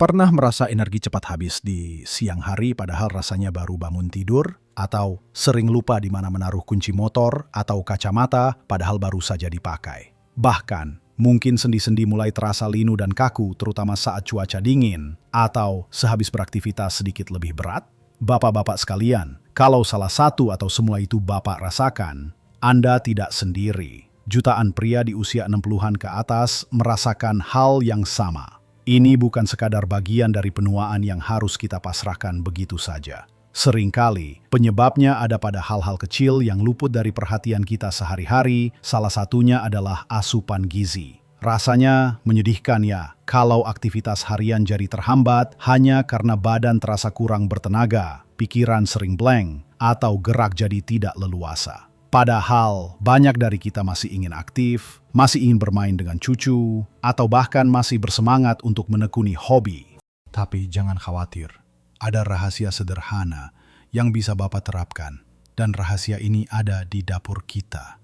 Pernah merasa energi cepat habis di siang hari padahal rasanya baru bangun tidur? Atau sering lupa di mana menaruh kunci motor atau kacamata padahal baru saja dipakai? Bahkan, mungkin sendi-sendi mulai terasa linu dan kaku terutama saat cuaca dingin atau sehabis beraktivitas sedikit lebih berat? Bapak-bapak sekalian, kalau salah satu atau semua itu Bapak rasakan, Anda tidak sendiri. Jutaan pria di usia 60-an ke atas merasakan hal yang sama. Ini bukan sekadar bagian dari penuaan yang harus kita pasrahkan begitu saja. Seringkali, penyebabnya ada pada hal-hal kecil yang luput dari perhatian kita sehari-hari, salah satunya adalah asupan gizi. Rasanya menyedihkan ya, kalau aktivitas harian jadi terhambat hanya karena badan terasa kurang bertenaga, pikiran sering blank, atau gerak jadi tidak leluasa. Padahal, banyak dari kita masih ingin aktif, masih ingin bermain dengan cucu, atau bahkan masih bersemangat untuk menekuni hobi. Tapi jangan khawatir, ada rahasia sederhana yang bisa Bapak terapkan, dan rahasia ini ada di dapur kita.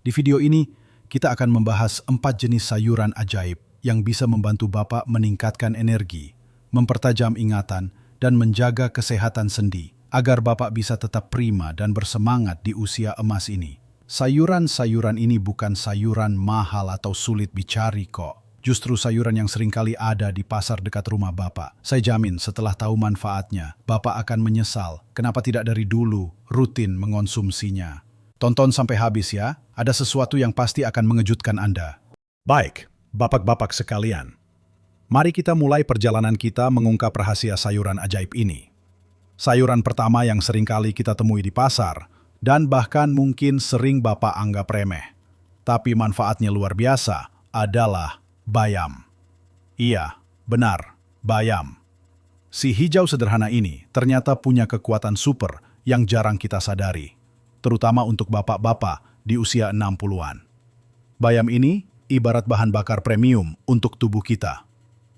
Di video ini, kita akan membahas 4 jenis sayuran ajaib yang bisa membantu Bapak meningkatkan energi, mempertajam ingatan, dan menjaga kesehatan sendi, agar Bapak bisa tetap prima dan bersemangat di usia emas ini. Sayuran-sayuran ini bukan sayuran mahal atau sulit dicari kok. Justru sayuran yang seringkali ada di pasar dekat rumah Bapak. Saya jamin setelah tahu manfaatnya, Bapak akan menyesal kenapa tidak dari dulu rutin mengonsumsinya. Tonton sampai habis ya, ada sesuatu yang pasti akan mengejutkan Anda. Baik, bapak-bapak sekalian. Mari kita mulai perjalanan kita mengungkap rahasia sayuran ajaib ini. Sayuran pertama yang seringkali kita temui di pasar, dan bahkan mungkin sering Bapak anggap remeh. Tapi manfaatnya luar biasa, adalah bayam. Iya, benar, bayam. Si hijau sederhana ini ternyata punya kekuatan super yang jarang kita sadari, terutama untuk bapak-bapak di usia 60-an. Bayam ini ibarat bahan bakar premium untuk tubuh kita.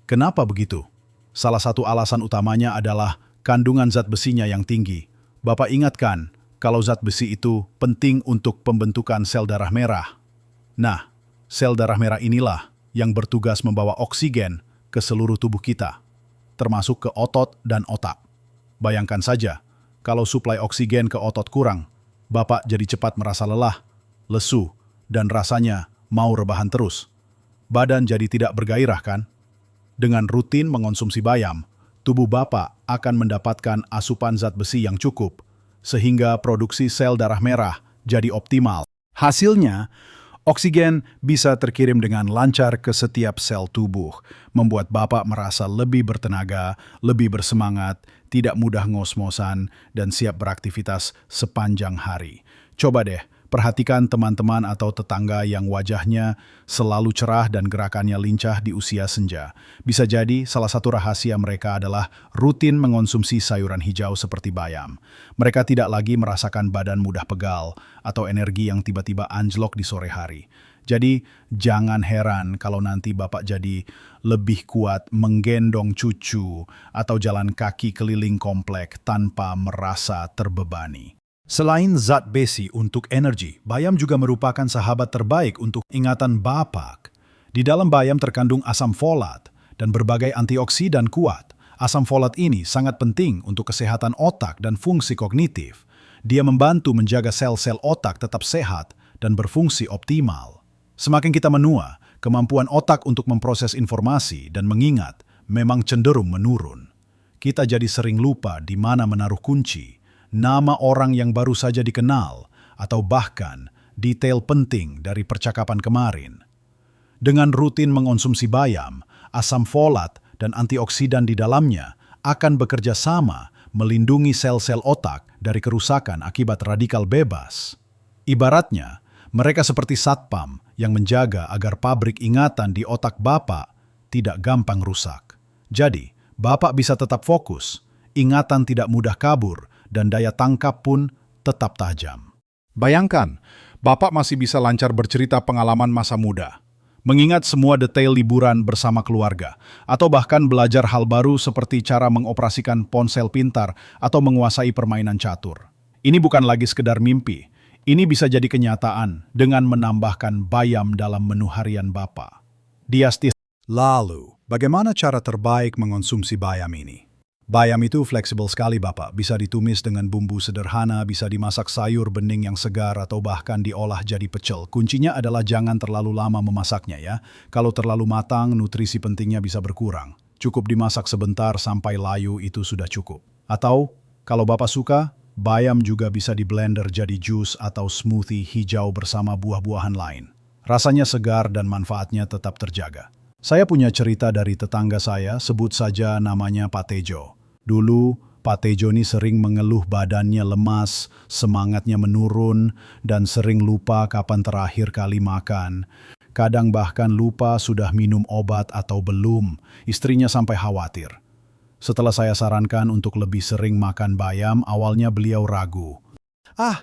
Kenapa begitu? Salah satu alasan utamanya adalah kandungan zat besinya yang tinggi. Bapak ingatkan kalau zat besi itu penting untuk pembentukan sel darah merah. Nah, sel darah merah inilah yang bertugas membawa oksigen ke seluruh tubuh kita, termasuk ke otot dan otak. Bayangkan saja, kalau suplai oksigen ke otot kurang, Bapak jadi cepat merasa lelah, lesu, dan rasanya mau rebahan terus. Badan jadi tidak bergairah kan? Dengan rutin mengonsumsi bayam, tubuh Bapak akan mendapatkan asupan zat besi yang cukup, sehingga produksi sel darah merah jadi optimal. Hasilnya, oksigen bisa terkirim dengan lancar ke setiap sel tubuh, membuat Bapak merasa lebih bertenaga, lebih bersemangat, tidak mudah ngos-ngosan, dan siap beraktivitas sepanjang hari. Coba deh, perhatikan teman-teman atau tetangga yang wajahnya selalu cerah dan gerakannya lincah di usia senja. Bisa jadi salah satu rahasia mereka adalah rutin mengonsumsi sayuran hijau seperti bayam. Mereka tidak lagi merasakan badan mudah pegal atau energi yang tiba-tiba anjlok di sore hari. Jadi jangan heran kalau nanti Bapak jadi lebih kuat menggendong cucu atau jalan kaki keliling komplek tanpa merasa terbebani. Selain zat besi untuk energi, bayam juga merupakan sahabat terbaik untuk ingatan Bapak. Di dalam bayam terkandung asam folat dan berbagai antioksidan kuat. Asam folat ini sangat penting untuk kesehatan otak dan fungsi kognitif. Dia membantu menjaga sel-sel otak tetap sehat dan berfungsi optimal. Semakin kita menua, kemampuan otak untuk memproses informasi dan mengingat memang cenderung menurun. Kita jadi sering lupa di mana menaruh kunci, nama orang yang baru saja dikenal, atau bahkan detail penting dari percakapan kemarin. Dengan rutin mengonsumsi bayam, asam folat dan antioksidan di dalamnya akan bekerja sama melindungi sel-sel otak dari kerusakan akibat radikal bebas. Ibaratnya, mereka seperti satpam yang menjaga agar pabrik ingatan di otak Bapak tidak gampang rusak. Jadi, Bapak bisa tetap fokus, ingatan tidak mudah kabur, dan daya tangkap pun tetap tajam. Bayangkan, Bapak masih bisa lancar bercerita pengalaman masa muda, mengingat semua detail liburan bersama keluarga, atau bahkan belajar hal baru seperti cara mengoperasikan ponsel pintar atau menguasai permainan catur. Ini bukan lagi sekedar mimpi, ini bisa jadi kenyataan dengan menambahkan bayam dalam menu harian Bapak. Lalu, Bagaimana cara terbaik mengonsumsi bayam ini? Bayam itu fleksibel sekali, Bapak. Bisa ditumis dengan bumbu sederhana, bisa dimasak sayur bening yang segar, atau bahkan diolah jadi pecel. Kuncinya adalah jangan terlalu lama memasaknya ya. Kalau terlalu matang, nutrisi pentingnya bisa berkurang. Cukup dimasak sebentar sampai layu, itu sudah cukup. Atau, kalau Bapak suka, bayam juga bisa di-blender jadi jus atau smoothie hijau bersama buah-buahan lain. Rasanya segar dan manfaatnya tetap terjaga. Saya punya cerita dari tetangga saya, sebut saja namanya Pak Tejo. Dulu, Pak Tejo ini sering mengeluh badannya lemas, semangatnya menurun, dan sering lupa kapan terakhir kali makan. Kadang bahkan lupa sudah minum obat atau belum. Istrinya sampai khawatir. Setelah saya sarankan untuk lebih sering makan bayam, awalnya beliau ragu.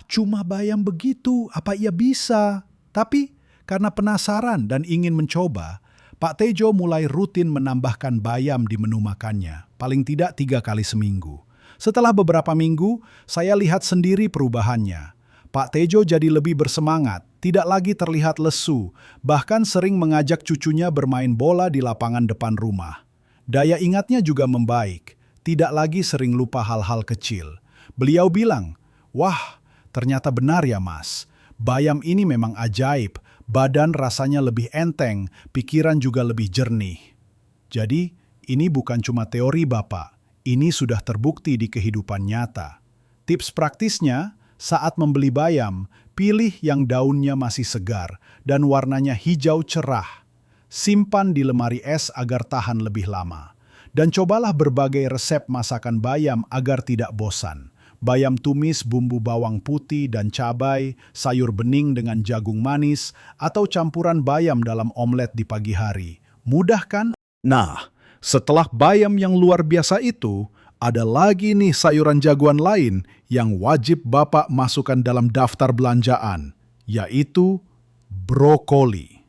Cuma bayam begitu, apa ia bisa? Tapi, karena penasaran dan ingin mencoba, Pak Tejo mulai rutin menambahkan bayam di menu makannya, paling tidak 3 kali seminggu. Setelah beberapa minggu, saya lihat sendiri perubahannya. Pak Tejo jadi lebih bersemangat, tidak lagi terlihat lesu, bahkan sering mengajak cucunya bermain bola di lapangan depan rumah. Daya ingatnya juga membaik, tidak lagi sering lupa hal-hal kecil. Beliau bilang, "Wah, ternyata benar ya Mas, bayam ini memang ajaib. Badan rasanya lebih enteng, pikiran juga lebih jernih." Jadi, ini bukan cuma teori Bapak, ini sudah terbukti di kehidupan nyata. Tips praktisnya, saat membeli bayam, pilih yang daunnya masih segar dan warnanya hijau cerah. Simpan di lemari es agar tahan lebih lama. Dan cobalah berbagai resep masakan bayam agar tidak bosan. Bayam tumis bumbu bawang putih dan cabai, sayur bening dengan jagung manis, atau campuran bayam dalam omelet di pagi hari. Mudah kan? Nah, setelah bayam yang luar biasa itu, ada lagi nih sayuran jagoan lain yang wajib Bapak masukkan dalam daftar belanjaan, yaitu brokoli.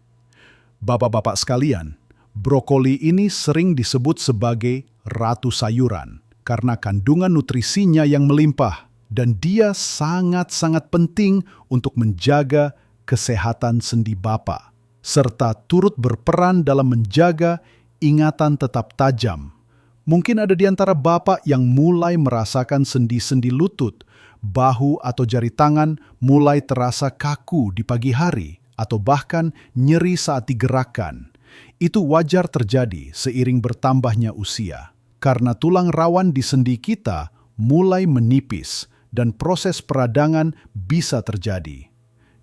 Bapak-bapak sekalian, brokoli ini sering disebut sebagai ratu sayuran, karena kandungan nutrisinya yang melimpah dan dia sangat-sangat penting untuk menjaga kesehatan sendi Bapak, serta turut berperan dalam menjaga ingatan tetap tajam. Mungkin ada di antara Bapak yang mulai merasakan sendi-sendi lutut, bahu atau jari tangan mulai terasa kaku di pagi hari, atau bahkan nyeri saat digerakkan. Itu wajar terjadi seiring bertambahnya usia. Karena tulang rawan di sendi kita mulai menipis dan proses peradangan bisa terjadi.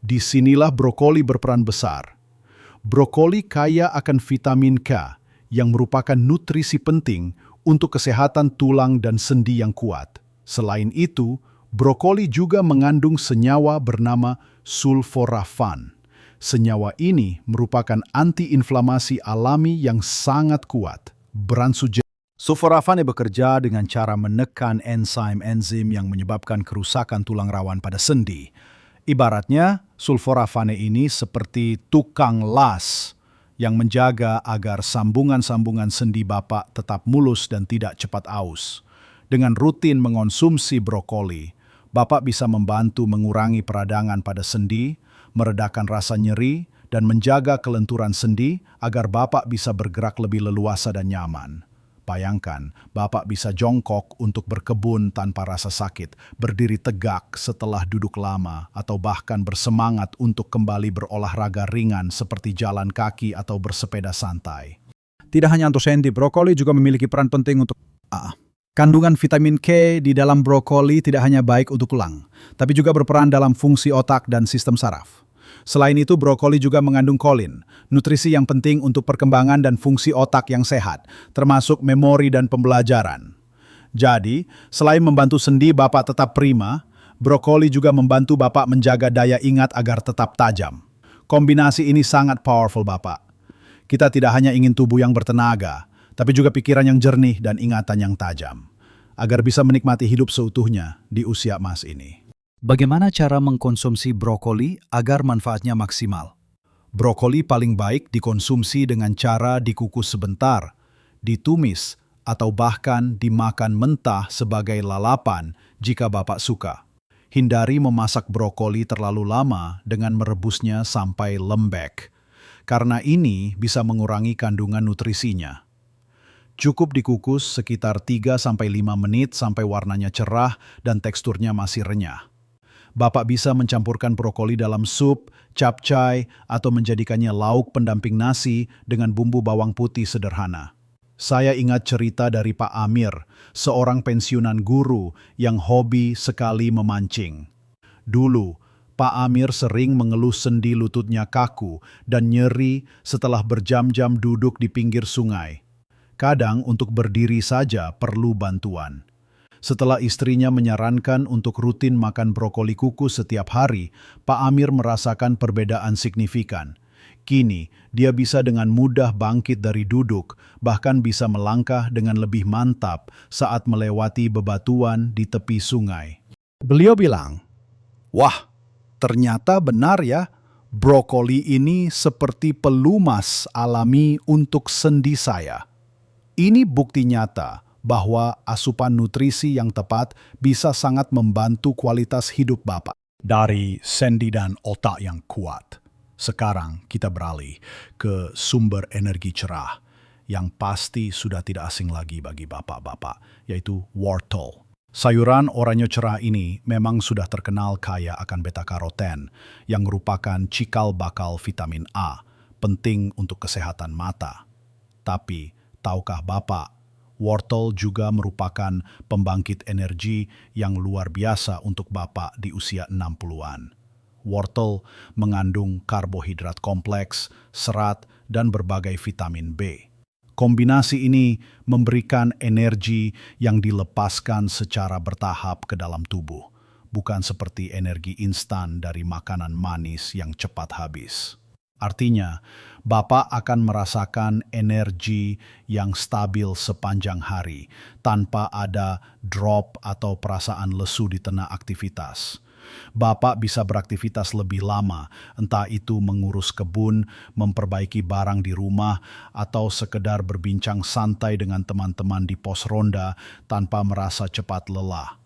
Disinilah brokoli berperan besar. Brokoli kaya akan vitamin K yang merupakan nutrisi penting untuk kesehatan tulang dan sendi yang kuat. Selain itu, brokoli juga mengandung senyawa bernama sulforafan. Senyawa ini merupakan antiinflamasi alami yang sangat kuat. Sulforafan bekerja dengan cara menekan enzim yang menyebabkan kerusakan tulang rawan pada sendi. Ibaratnya, sulforafan ini seperti tukang las yang menjaga agar sambungan-sambungan sendi Bapak tetap mulus dan tidak cepat aus. Dengan rutin mengonsumsi brokoli, Bapak bisa membantu mengurangi peradangan pada sendi, meredakan rasa nyeri, dan menjaga kelenturan sendi agar Bapak bisa bergerak lebih leluasa dan nyaman. Bayangkan, Bapak bisa jongkok untuk berkebun tanpa rasa sakit, berdiri tegak setelah duduk lama, atau bahkan bersemangat untuk kembali berolahraga ringan seperti jalan kaki atau bersepeda santai. Tidak hanya untuk sendi, brokoli juga memiliki peran penting untuk kandungan vitamin K di dalam brokoli tidak hanya baik untuk tulang, tapi juga berperan dalam fungsi otak dan sistem saraf. Selain itu, brokoli juga mengandung kolin, nutrisi yang penting untuk perkembangan dan fungsi otak yang sehat, termasuk memori dan pembelajaran. Jadi, selain membantu sendi Bapak tetap prima, brokoli juga membantu Bapak menjaga daya ingat agar tetap tajam. Kombinasi ini sangat powerful, Bapak. Kita tidak hanya ingin tubuh yang bertenaga, tapi juga pikiran yang jernih dan ingatan yang tajam, agar bisa menikmati hidup seutuhnya di usia emas ini. Bagaimana cara mengkonsumsi brokoli agar manfaatnya maksimal? Brokoli paling baik dikonsumsi dengan cara dikukus sebentar, ditumis, atau bahkan dimakan mentah sebagai lalapan jika Bapak suka. Hindari memasak brokoli terlalu lama dengan merebusnya sampai lembek, karena ini bisa mengurangi kandungan nutrisinya. Cukup dikukus sekitar 3-5 menit sampai warnanya cerah dan teksturnya masih renyah. Bapak bisa mencampurkan brokoli dalam sup, capcay, atau menjadikannya lauk pendamping nasi dengan bumbu bawang putih sederhana. Saya ingat cerita dari Pak Amir, seorang pensiunan guru yang hobi sekali memancing. Dulu, Pak Amir sering mengeluh sendi lututnya kaku dan nyeri setelah berjam-jam duduk di pinggir sungai. Kadang untuk berdiri saja perlu bantuan. Setelah istrinya menyarankan untuk rutin makan brokoli kukus setiap hari, Pak Amir merasakan perbedaan signifikan. Kini, dia bisa dengan mudah bangkit dari duduk, bahkan bisa melangkah dengan lebih mantap saat melewati bebatuan di tepi sungai. Beliau bilang, "Wah, ternyata benar ya, brokoli ini seperti pelumas alami untuk sendi saya. Ini bukti nyata bahwa asupan nutrisi yang tepat bisa sangat membantu kualitas hidup Bapak." Dari sendi dan otak yang kuat, sekarang kita beralih ke sumber energi cerah yang pasti sudah tidak asing lagi bagi bapak-bapak, yaitu wortel. Sayuran oranye cerah ini memang sudah terkenal kaya akan beta-karoten yang merupakan cikal bakal vitamin A, penting untuk kesehatan mata. Tapi, tahukah Bapak, wortel juga merupakan pembangkit energi yang luar biasa untuk Bapak di usia 60-an. Wortel mengandung karbohidrat kompleks, serat, dan berbagai vitamin B. Kombinasi ini memberikan energi yang dilepaskan secara bertahap ke dalam tubuh, bukan seperti energi instan dari makanan manis yang cepat habis. Artinya, Bapak akan merasakan energi yang stabil sepanjang hari, tanpa ada drop atau perasaan lesu di tengah aktivitas. Bapak bisa beraktivitas lebih lama, entah itu mengurus kebun, memperbaiki barang di rumah, atau sekedar berbincang santai dengan teman-teman di pos ronda tanpa merasa cepat lelah.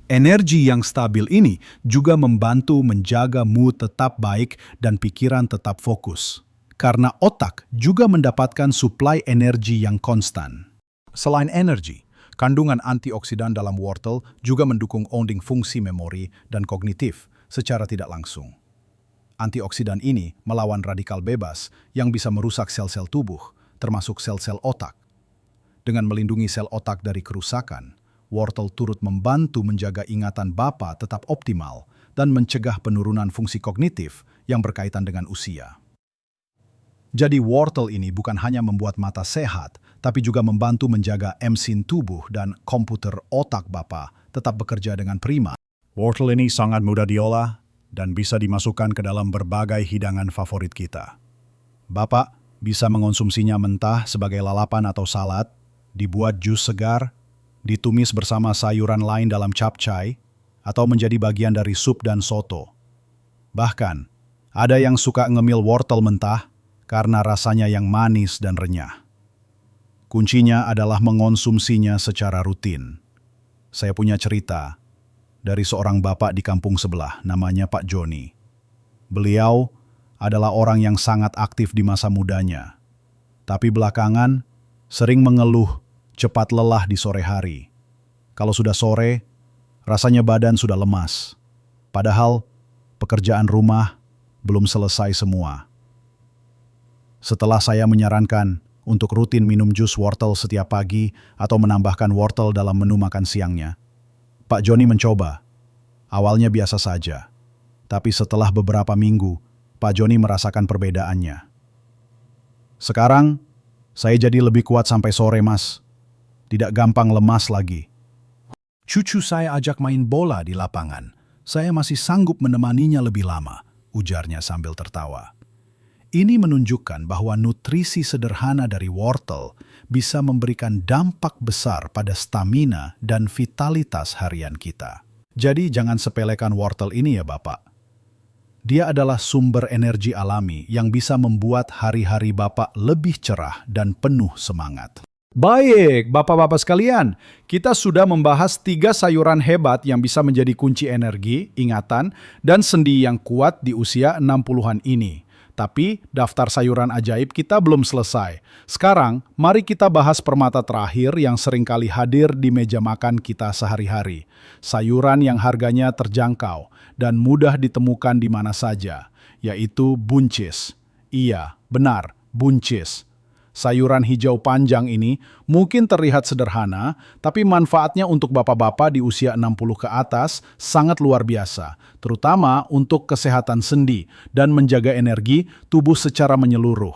Energi yang stabil ini juga membantu menjaga mood tetap baik dan pikiran tetap fokus. Karena otak juga mendapatkan suplai energi yang konstan. Selain energi, kandungan antioksidan dalam wortel juga mendukung onding fungsi memori dan kognitif secara tidak langsung. Antioksidan ini melawan radikal bebas yang bisa merusak sel-sel tubuh, termasuk sel-sel otak. Dengan melindungi sel otak dari kerusakan, wortel turut membantu menjaga ingatan Bapak tetap optimal dan mencegah penurunan fungsi kognitif yang berkaitan dengan usia. Jadi wortel ini bukan hanya membuat mata sehat, tapi juga membantu menjaga mesin tubuh dan komputer otak Bapak tetap bekerja dengan prima. Wortel ini sangat mudah diolah dan bisa dimasukkan ke dalam berbagai hidangan favorit kita. Bapak bisa mengonsumsinya mentah sebagai lalapan atau salad, dibuat jus segar, ditumis bersama sayuran lain dalam capcay, atau menjadi bagian dari sup dan soto. Bahkan, ada yang suka ngemil wortel mentah karena rasanya yang manis dan renyah. Kuncinya adalah mengonsumsinya secara rutin. Saya punya cerita dari seorang bapak di kampung sebelah, namanya Pak Joni. Beliau adalah orang yang sangat aktif di masa mudanya, tapi belakangan sering mengeluh cepat lelah di sore hari. Kalau sudah sore, rasanya badan sudah lemas. Padahal pekerjaan rumah belum selesai semua. Setelah saya menyarankan untuk rutin minum jus wortel setiap pagi atau menambahkan wortel dalam menu makan siangnya, Pak Joni mencoba. Awalnya biasa saja, tapi setelah beberapa minggu, Pak Joni merasakan perbedaannya. Sekarang, saya jadi lebih kuat sampai sore, Mas. Tidak gampang lemas lagi. Cucu saya ajak main bola di lapangan. Saya masih sanggup menemaninya lebih lama, ujarnya sambil tertawa. Ini menunjukkan bahwa nutrisi sederhana dari wortel bisa memberikan dampak besar pada stamina dan vitalitas harian kita. Jadi jangan sepelekan wortel ini ya Bapak. Dia adalah sumber energi alami yang bisa membuat hari-hari Bapak lebih cerah dan penuh semangat. Baik, Bapak-Bapak sekalian, kita sudah membahas 3 sayuran hebat yang bisa menjadi kunci energi, ingatan, dan sendi yang kuat di usia 60-an ini. Tapi daftar sayuran ajaib kita belum selesai. Sekarang, mari kita bahas permata terakhir yang seringkali hadir di meja makan kita sehari-hari. Sayuran yang harganya terjangkau dan mudah ditemukan di mana saja, yaitu buncis. Iya, benar, buncis. Sayuran hijau panjang ini mungkin terlihat sederhana, tapi manfaatnya untuk bapak-bapak di usia 60 ke atas sangat luar biasa, terutama untuk kesehatan sendi dan menjaga energi tubuh secara menyeluruh.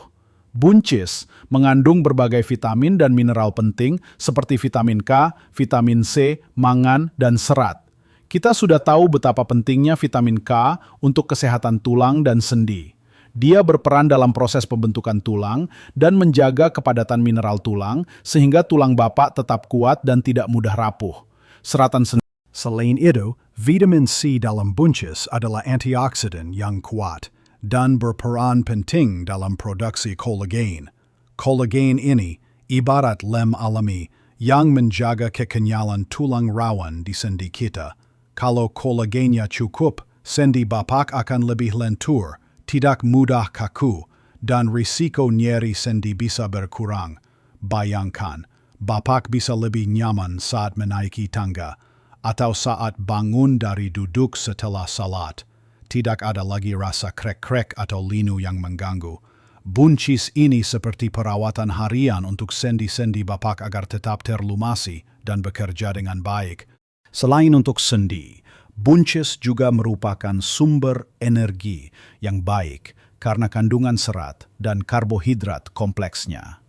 Buncis mengandung berbagai vitamin dan mineral penting seperti vitamin K, vitamin C, mangan, dan serat. Kita sudah tahu betapa pentingnya vitamin K untuk kesehatan tulang dan sendi. Dia berperan dalam proses pembentukan tulang dan menjaga kepadatan mineral tulang sehingga tulang bapak tetap kuat dan tidak mudah rapuh. Selain itu, vitamin C dalam buncis adalah antioksidan yang kuat dan berperan penting dalam produksi kolagen. Kolagen ini ibarat lem alami yang menjaga kekenyalan tulang rawan di sendi kita. Kalau kolagennya cukup, sendi bapak akan lebih lentur, tidak mudah kaku, dan risiko nyeri sendi bisa berkurang. Bayangkan, bapak bisa lebih nyaman saat menaiki tangga, atau saat bangun dari duduk setelah salat. Tidak ada lagi rasa krek-krek atau linu yang mengganggu. Buncis ini seperti perawatan harian untuk sendi-sendi bapak agar tetap terlumasi dan bekerja dengan baik. Selain untuk sendi, buncis juga merupakan sumber energi yang baik karena kandungan serat dan karbohidrat kompleksnya.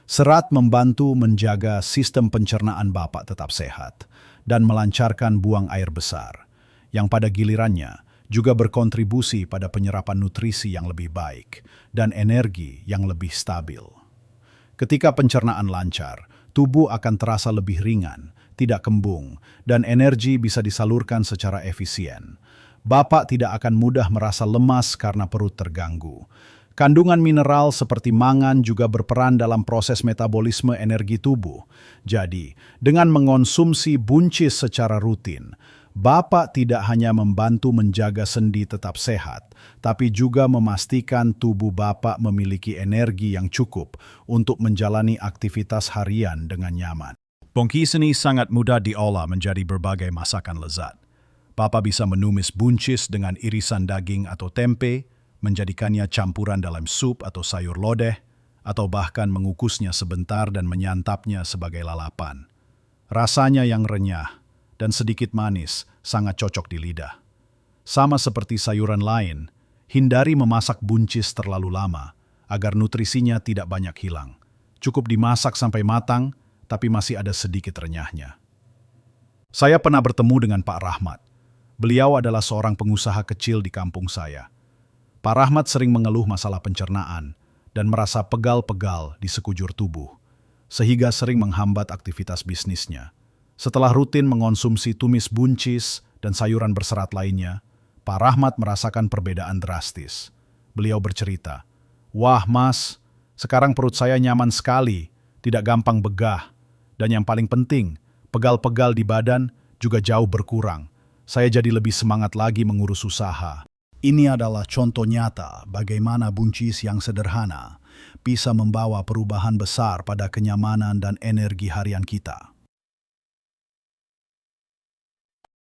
Serat membantu menjaga sistem pencernaan bapak tetap sehat dan melancarkan buang air besar, yang pada gilirannya juga berkontribusi pada penyerapan nutrisi yang lebih baik dan energi yang lebih stabil. Ketika pencernaan lancar, tubuh akan terasa lebih ringan, tidak kembung, dan energi bisa disalurkan secara efisien. Bapak tidak akan mudah merasa lemas karena perut terganggu. Kandungan mineral seperti mangan juga berperan dalam proses metabolisme energi tubuh. Jadi, dengan mengonsumsi buncis secara rutin, Bapak tidak hanya membantu menjaga sendi tetap sehat, tapi juga memastikan tubuh Bapak memiliki energi yang cukup untuk menjalani aktivitas harian dengan nyaman. Buncis ini sangat mudah diolah menjadi berbagai masakan lezat. Bapak bisa menumis buncis dengan irisan daging atau tempe, menjadikannya campuran dalam sup atau sayur lodeh, atau bahkan mengukusnya sebentar dan menyantapnya sebagai lalapan. Rasanya yang renyah dan sedikit manis sangat cocok di lidah. Sama seperti sayuran lain, hindari memasak buncis terlalu lama agar nutrisinya tidak banyak hilang. Cukup dimasak sampai matang, tapi masih ada sedikit renyahnya. Saya pernah bertemu dengan Pak Rahmat. Beliau adalah seorang pengusaha kecil di kampung saya. Pak Rahmat sering mengeluh masalah pencernaan dan merasa pegal-pegal di sekujur tubuh, sehingga sering menghambat aktivitas bisnisnya. Setelah rutin mengonsumsi tumis buncis dan sayuran berserat lainnya, Pak Rahmat merasakan perbedaan drastis. Beliau bercerita, "Wah mas, sekarang perut saya nyaman sekali, tidak gampang begah. Dan yang paling penting, pegal-pegal di badan juga jauh berkurang. Saya jadi lebih semangat lagi mengurus usaha." Ini adalah contoh nyata bagaimana buncis yang sederhana bisa membawa perubahan besar pada kenyamanan dan energi harian kita.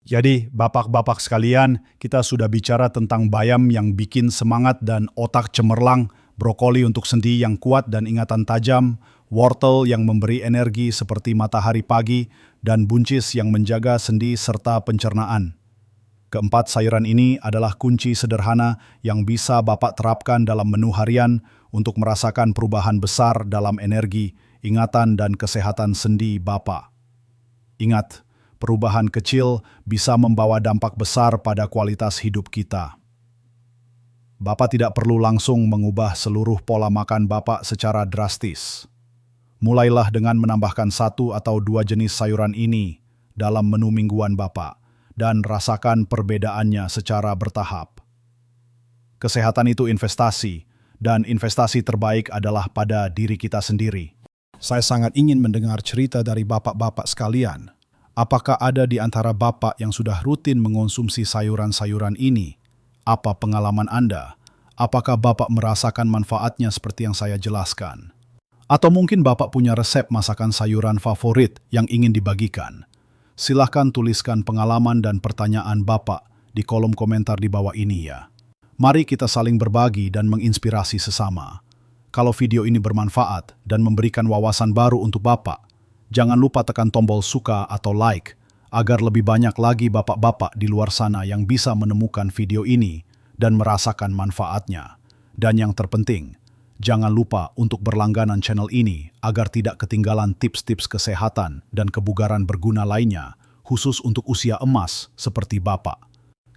Jadi, bapak-bapak sekalian, kita sudah bicara tentang bayam yang bikin semangat dan otak cemerlang, brokoli untuk sendi yang kuat dan ingatan tajam, wortel yang memberi energi seperti matahari pagi, dan buncis yang menjaga sendi serta pencernaan. Keempat sayuran ini adalah kunci sederhana yang bisa Bapak terapkan dalam menu harian untuk merasakan perubahan besar dalam energi, ingatan, dan kesehatan sendi Bapak. Ingat, perubahan kecil bisa membawa dampak besar pada kualitas hidup kita. Bapak tidak perlu langsung mengubah seluruh pola makan Bapak secara drastis. Mulailah dengan menambahkan 1 atau 2 jenis sayuran ini dalam menu mingguan Bapak dan rasakan perbedaannya secara bertahap. Kesehatan itu investasi, dan investasi terbaik adalah pada diri kita sendiri. Saya sangat ingin mendengar cerita dari bapak-bapak sekalian. Apakah ada di antara bapak yang sudah rutin mengonsumsi sayuran-sayuran ini? Apa pengalaman Anda? Apakah Bapak merasakan manfaatnya seperti yang saya jelaskan? Atau mungkin Bapak punya resep masakan sayuran favorit yang ingin dibagikan? Silahkan tuliskan pengalaman dan pertanyaan Bapak di kolom komentar di bawah ini ya. Mari kita saling berbagi dan menginspirasi sesama. Kalau video ini bermanfaat dan memberikan wawasan baru untuk Bapak, jangan lupa tekan tombol suka atau like, agar lebih banyak lagi bapak-bapak di luar sana yang bisa menemukan video ini dan merasakan manfaatnya. Dan yang terpenting, jangan lupa untuk berlangganan channel ini agar tidak ketinggalan tips-tips kesehatan dan kebugaran berguna lainnya, khusus untuk usia emas seperti Bapak.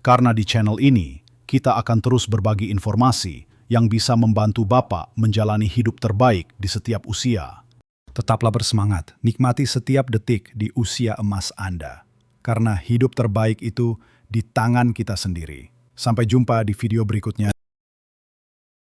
Karena di channel ini, kita akan terus berbagi informasi yang bisa membantu Bapak menjalani hidup terbaik di setiap usia. Tetaplah bersemangat, nikmati setiap detik di usia emas Anda. Karena hidup terbaik itu di tangan kita sendiri. Sampai jumpa di video berikutnya.